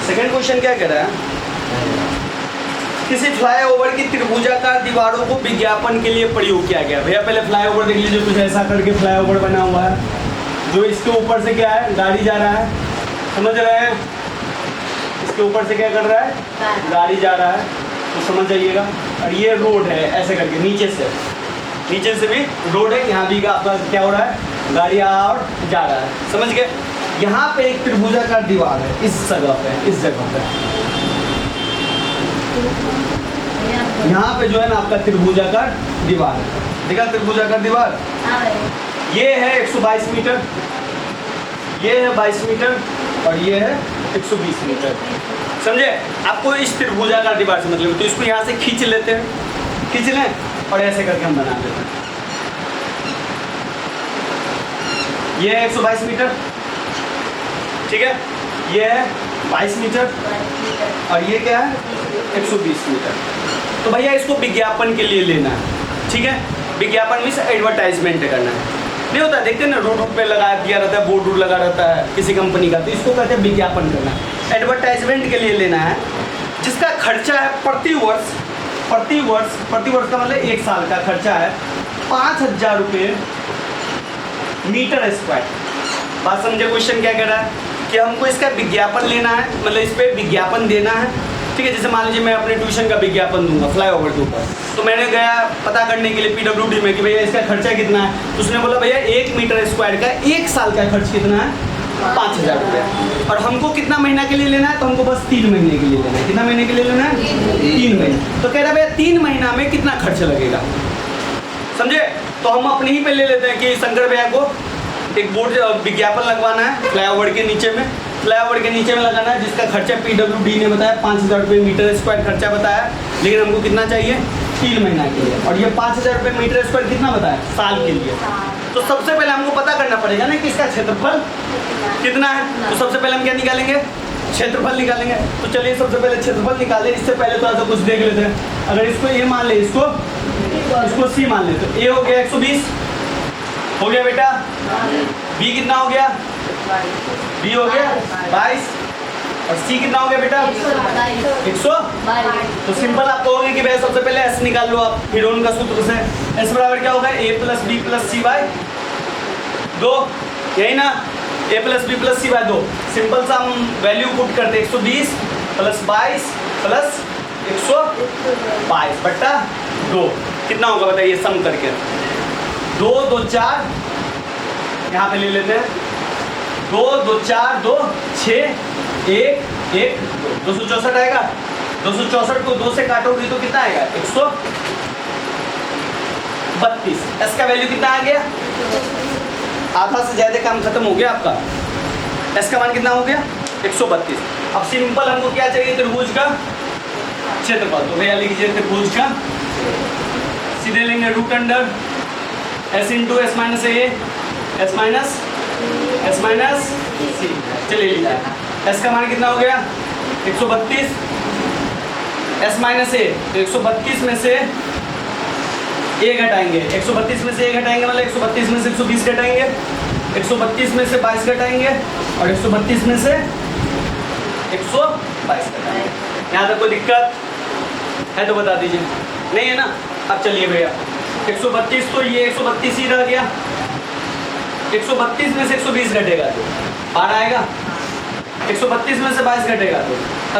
Second question क्या कह रहा है, किसी फ्लाईओवर की त्रिभुजाकार दीवारों को विज्ञापन के लिए प्रयोग किया गया। भैया पहले फ्लाईओवर देख लीजिए, कुछ ऐसा करके फ्लाईओवर बना हुआ है, जो इसके ऊपर से क्या है, गाड़ी जा रहा है, समझ रहे हैं, इसके ऊपर से क्या कर रहा है, गाड़ी जा रहा है, तो समझ जाइएगा। और ये रोड है, ऐसे करके नीचे से भी रोड है, यहाँ भी आपका क्या हो रहा है, गाड़ी और जा रहा है, समझ गए। यहाँ पे एक त्रिभुजाकार दीवार है, इस जगह पे, यहाँ पे जो है ना आपका त्रिभुजाकार दीवार है, देखा त्रिभुजाकार दीवार, ये है 122 मीटर, ये है 22 मीटर और ये है 120 मीटर, समझे। आपको इस त्रिभुजाकार दीवार से मतलब, तो इसको यहाँ से खींच लेते हैं, खींच लें और ऐसे करके हम बना देते हैं। ये है 122 मीटर, ठीक है, ये है 22 मीटर और ये क्या है 120 मीटर। तो भैया इसको विज्ञापन के लिए लेना है, ठीक है। विज्ञापन मीन्स एडवर्टाइजमेंट करना है, नहीं होता, देखते हैं ना रोड पे लगा दिया रहता है, बोर्ड लगा रहता है किसी कंपनी का, तो इसको कहते हैं विज्ञापन करना है, एडवर्टाइजमेंट के लिए लेना है, जिसका खर्चा है प्रति वर्ष का मतलब 1 साल का खर्चा है 5,000 रुपये मीटर स्क्वायर। बात समझे, क्वेश्चन क्या कह रहा है कि हमको इसका विज्ञापन लेना है, मतलब इस पर विज्ञापन देना है, ठीक है। जैसे मान लीजिए मैं अपने ट्यूशन का विज्ञापन दूंगा फ्लाईओवर के ऊपर, तो मैंने गया पता करने के लिए PWD में कि भैया इसका खर्चा कितना है, तो उसने बोला भैया 1 मीटर स्क्वायर का 1 साल का खर्च कितना है, 5,000 रुपये। और हमको कितना महीना के लिए लेना है, तो हमको बस 3 महीने के लिए लेना है। कितना महीने के लिए लेना है, 3 महीने। तो कह रहा है भैया 3 महीना में कितना खर्च लगेगा, समझे। तो हम अपने ही पे ले लेते हैं कि शंकर भैया को एक बोर्ड विज्ञापन लगवाना है फ्लाईओवर के नीचे में, लगाना है, जिसका खर्चा PWD ने बताया 5,000 रुपये मीटर स्क्वायर खर्चा बताया, लेकिन हमको कितना चाहिए, 3 महीना के लिए। और ये 5,000 रुपये मीटर स्क्वायर कितना बताया, साल के लिए। तो सबसे पहले हमको पता करना पड़ेगा ना कि इसका क्षेत्रफल कितना है। तो सबसे पहले हम क्या निकालेंगे, क्षेत्रफल निकालेंगे। तो चलिए सबसे पहले क्षेत्रफल निकालें, इससे पहले थोड़ा सा कुछ देख लेते हैं। अगर इसको ये मान ले, इसको C मान ले, तो A हो गया 120, हो गया बेटा, B कितना हो गया, B हो गया 22 और C कितना हो गया बेटा 122। तो सिंपल आप कहोगे कि भैया सबसे पहले S निकाल लो आप हिरोन का सूत्र से। S बराबर क्या होगा, A + B + C बाय 2, यही ना, A + B + C bye 2। Simple सा हम वैल्यू पुट करते 120 + 22 + 122 बट्टा 2 कितना होगा बताइए, सम करके 2 2 4, यहाँ पे ले लेते हैं 2 2 4 2 6 1 1 264 आएगा। 264 को 2 से काटोगे तो कितना आएगा, 132। एस का वैल्यू कितना आ गया, आधा से ज्यादा काम खत्म हो गया आपका। एस का मान कितना हो गया, 132। अब सिंपल हमको क्या चाहिए, त्रिभुज का क्षेत्रफल। तो भैया लिखिए त्रिभुज का, सीधे लेंगे root under S × S - A S minus C. चलिए लीजिए, S का मान कितना हो गया 132, S - A, तो 132 में से A घटाएंगे, 132 में से A घटाएंगे मतलब 132 में से 120 घटाएंगे, 132 में से 22 घटाएंगे और 132 में से 122 घटाएंगे। यहाँ तक कोई दिक्कत है तो बता दीजिए, नहीं है ना। अब चलिए भैया 132, तो ये 132 ही रह गया, 132 में से 120 घटेगा तो 12 आएगा, 132 में से 22 घटेगा तो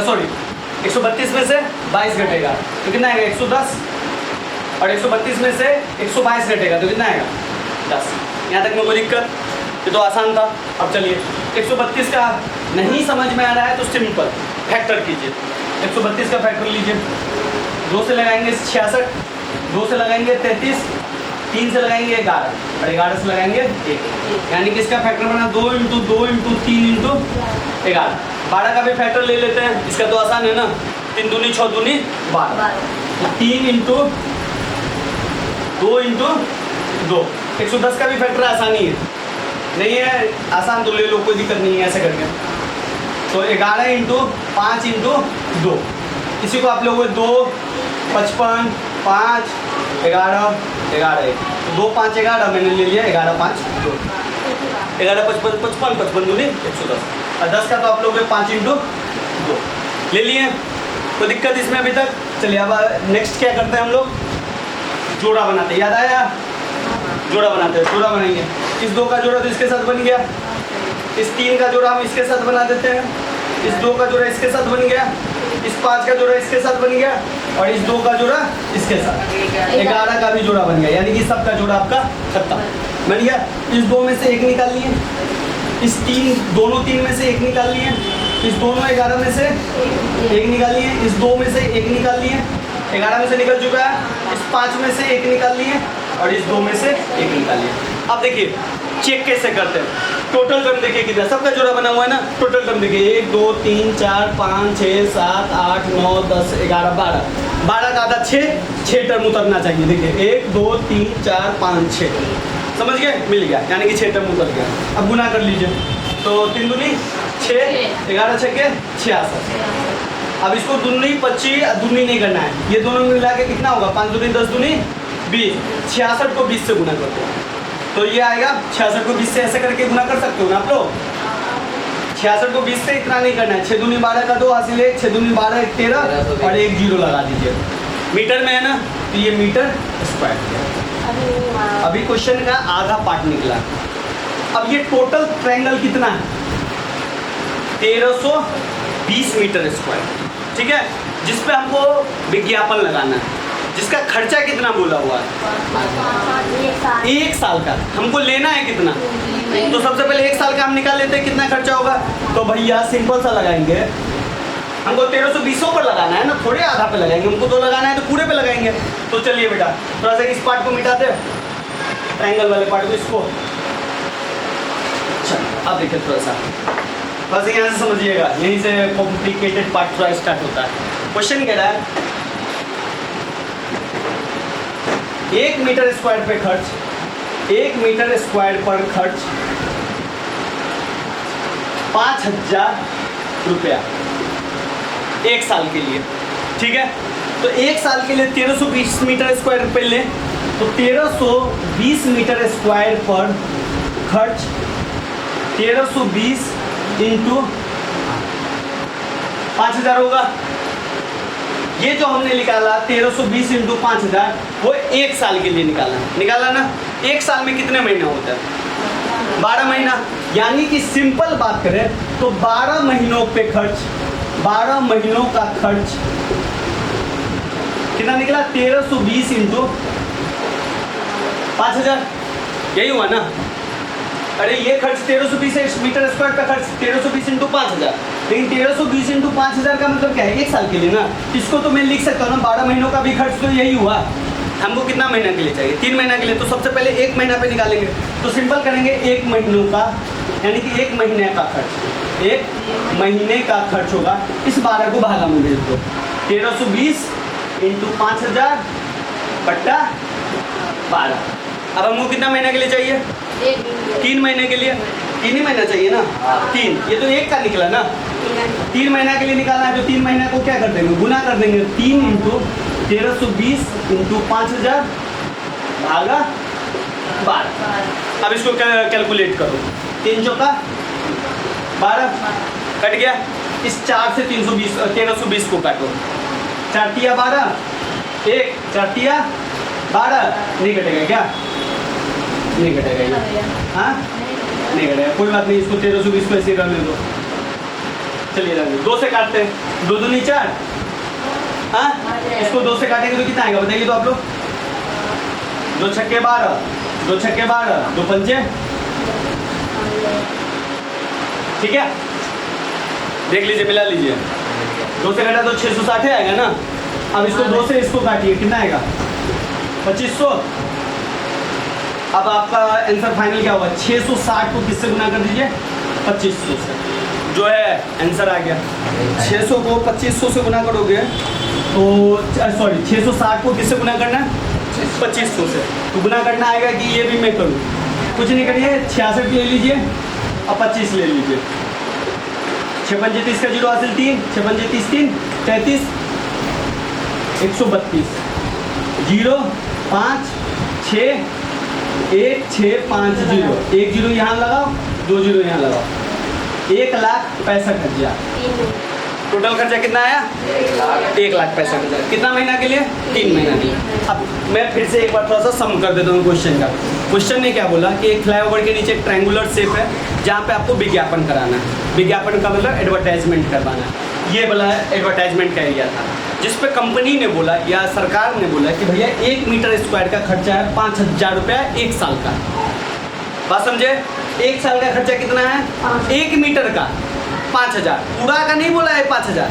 सॉरी 132 में से 22 घटेगा तो कितना आएगा 110, और 132 में से 122 घटेगा तो कितना आएगा 10। यहाँ तक में कोई दिक्कत, ये तो आसान था। अब चलिए 132 का नहीं समझ में आ रहा है तो सिंपल फैक्टर कीजिए, 132 का फैक्टर लीजिए, 2 से लगाएंगे 66, 2 से लगाएंगे 33, 3 से लगाएंगे 11 और 11 से लगाएंगे 1, यानी कि इसका फैक्टर बना 2 × 2 × 3 × 11। 12 का भी फैक्टर ले लेते हैं, इसका तो आसान है ना, 3 दूनी 6 दूनी 12, तो 3 × 2 × 2। 110 का भी फैक्टर आसानी है, नहीं है आसान तो ले लो, कोई दिक्कत नहीं है ऐसे करके। तो 11 × 5 × 2, इसी को आप लोग 2 55 5 11 11 2 5 11 मैंने ले लिया, 11 5 2, 11 55 55 55 दूनी 110, और 10 का तो आप लोग 5 × 2 ले लिए। कोई दिक्कत इसमें अभी तक? चलिए अब नेक्स्ट क्या करते हैं हम लोग, जोड़ा बनाते हैं। याद आया? जोड़ा बनाते हैं, जोड़ा बनाएंगे। इस 2 का जोड़ा तो इसके साथ बन गया, इस 3 का जोड़ा हम इसके साथ बना देते हैं, इस 2 का जोड़ा इसके साथ बन गया, इस 5 का जोड़ा इसके साथ बन गया, और इस 2 का जोड़ा इसके साथ, 11 का भी जोड़ा बन गया। यानी कि सबका जोड़ा आपका खत्म बन गया। इस 2 में से 1 निकाल लिए, इस 3 में से 1 निकाल लिए, इस दोनों 11 में से 1 निकाल लिए, इस 2 में से 1 निकाल लिए, 11 में से निकल चुका है। इस 5 में से 1 निकाल लिए और इस 2 में से 1 निकाल लिए। अब देखिए चेक कैसे करते हैं। टोटल टर्म देखिए कितना, सबका जोड़ा बना हुआ है ना। टोटल टर्म देखिए 1 2 3 4 5 6 7 8 9 10 11 12, 12 का आधा 6 टर्म उतरना चाहिए। देखिए 1 2 3 4 5 6, समझ गए? मिल गया, यानी कि 6 टर्म उतर गया। अब गुना कर लीजिए, तो 3 दूनी 6, 11 छक्के 66। अब इसको दूनी 25 दूनी नहीं करना है, ये दोनों मिला के कितना होगा, 5 दूनी 10 दूनी 20, 66 को 20 से गुना करते हैं तो ये आएगा। 66 को 20 से ऐसे करके गुना कर सकते हो ना आप लोग। 66 को 20 से इतना नहीं करना है, 6 दूनी 12 का 2 हासिल 1, 6 दूनी 12 1 13 और 1 0 लगा दीजिए। मीटर में है ना, तो ये मीटर स्क्वायर। अभी क्वेश्चन का आधा पार्ट निकला। अब ये टोटल ट्रायंगल कितना है, 1320 मीटर स्क्वायर, ठीक है। जिस पे हमको विज्ञापन लगाना है, जिसका खर्चा कितना बोला हुआ है, 1 साल का। हमको लेना है कितना, तो सबसे पहले 1 साल का हम निकाल लेते हैं कितना खर्चा होगा। तो भैया सिंपल सा लगाएंगे, हमको 1320 पर लगाना है ना, थोड़े आधा पे लगाएंगे, हमको तो लगाना है तो पूरे पे लगाएंगे। तो चलिए बेटा थोड़ा सा इस पार्ट को मिटाते हैं, ट्रायंगल वाले पार्ट को, इसको। चलो अब देखिए थोड़ा सा यहाँ से समझिएगा, यहीं से कॉम्प्लिकेटेड पार्ट थोड़ा स्टार्ट होता है। क्वेश्चन कह रहा है 1 मीटर स्क्वायर पे खर्च, 1 मीटर स्क्वायर पर खर्च 5000 रुपया 1 साल के लिए, ठीक है। तो 1 साल के लिए 1320 मीटर स्क्वायर पे लें, तो 1320 मीटर स्क्वायर पर खर्च 1320 इंटू 5000 होगा। ये जो हमने निकाला 1320 इंटू 5000, वो 1 साल के लिए निकाला ना। 1 साल में कितने महीना होता है, 12 महीना। यानी कि सिंपल बात करें तो 12 महीनों पे खर्च, 12 महीनों का खर्च कितना निकला, 1320 इंटू 5000, यही हुआ ना। अरे ये खर्च 1320 मीटर स्क्वायर का खर्च 1320 इंटू 5000, लेकिन 1320 इंटू 5000 का मतलब क्या है, 1 साल के लिए ना। इसको तो मैं लिख सकता हूँ ना, 12 महीनों का भी खर्च तो यही हुआ। हमको कितना महीना के लिए चाहिए, 3 महीना के लिए। तो सबसे पहले 1 महीना पे निकालेंगे, तो सिंपल करेंगे 1 महीनों का, यानी कि 1 महीने का खर्च, 1 महीने का खर्च होगा। इस 12 को भागा में भेज दो, 1320 इंटू 5000 बट्टा 12। अब हमको कितना महीने के लिए चाहिए, 3 महीने के लिए। 3 ही महीना चाहिए ना, 3। ये तो 1 का निकला ना, 3 महीना के लिए निकालना है, तो 3 महीना को क्या कर देंगे, गुना कर देंगे। 3 इंटू 1320 इंटू 5000 भागा 12। अब इसको कैलकुलेट करो, 3 चौका 12 कट गया। इस 4 से 1320 को काटो, 4 तिया 12, 1 4 तिया 12, नहीं कटेगा क्या, नहीं कटेगा ये, हाँ नहीं कटेगा, कोई बात नहीं। इसको 1320 को ऐसे करने दो, चलिए रहने 2 से काटते हैं, 2 दूनी 4, हाँ इसको 2 से काटेंगे तो कितना आएगा बताइए तो आप लोग, 2 छक्के 12, 2 छक्के 12, 2 पंचे, ठीक है। देख लीजिए, मिला लीजिए, 2 से काटा तो 660 आएगा ना। अब इसको 2 से इसको काटिए, कितना आएगा, 2500। अब आपका आंसर फाइनल क्या होगा, 660 को किससे गुना कर दीजिए, 2500 से, जो है आंसर आ गया। 600 को 2500 से गुना करोगे तो सॉरी 660 को किससे गुना करना है, 2500 से। तो गुना करना आएगा कि ये भी मैं करूँ, कुछ नहीं करिए, 66 ले लीजिए और 25 ले लीजिए। 6 पंजे 30 का 0 हासिल 3, 6 पंजे 30 3 33, 132, 0 5 6 1 6 5 0, 1 0 यहाँ लगाओ, 2 0 यहाँ लगाओ, 1,65,000, टोटल खर्चा कितना आया? 1,65,000। कितना महीना के लिए? 3 महीना के लिए। अब मैं फिर से एक बार थोड़ा सा सम कर देता हूँ क्वेश्चन का। क्वेश्चन ने क्या बोला कि एक फ्लाईओवर के नीचे एक ट्रायंगुलर शेप है जहाँ पे आपको विज्ञापन कराना है। विज्ञापन का मतलब एडवर्टाइजमेंट करवाना है। ये वाला एडवर्टाइजमेंट का एरिया था जिस पे कंपनी ने बोला या सरकार ने बोला कि भैया 1 मीटर स्क्वायर का खर्चा है 5,000 रुपया 1 साल का। बात समझे? 1 साल का खर्चा कितना है? 1 मीटर का 5,000। पूरा का नहीं बोला है 5,000।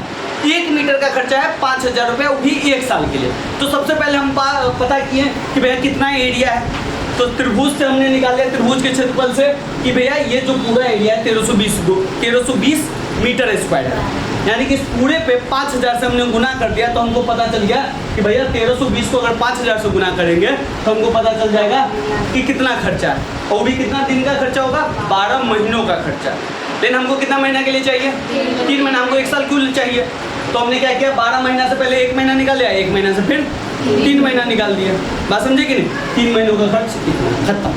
1 मीटर का खर्चा है 5,000 रुपया, वो भी 1 साल के लिए। तो सबसे पहले हम पता किए कि भैया कितना एरिया है। तो त्रिभुज से हमने निकाल लिया, त्रिभुज के क्षेत्रफल से, कि भैया ये जो पूरा एरिया है 1320 मीटर स्क्वायर है। यानी कि इस पूरे पे 5,000 से हमने गुना कर दिया तो हमको पता चल गया कि भैया 1320 को अगर 5,000 से गुना करेंगे तो हमको पता चल जाएगा कि कितना खर्चा है। और भी कितना दिन का खर्चा होगा? 12 महीनों का खर्चा। लेकिन हमको कितना महीना के लिए चाहिए? 3 महीना। हमको 1 साल क्यों चाहिए? तो हमने क्या किया, 12 महीना से पहले 1 महीना निकाल लिया, 1 महीना से फिर 3 महीना निकाल दिया। बात समझे कि नहीं? 3 महीनों का खर्च इतना, खत्म।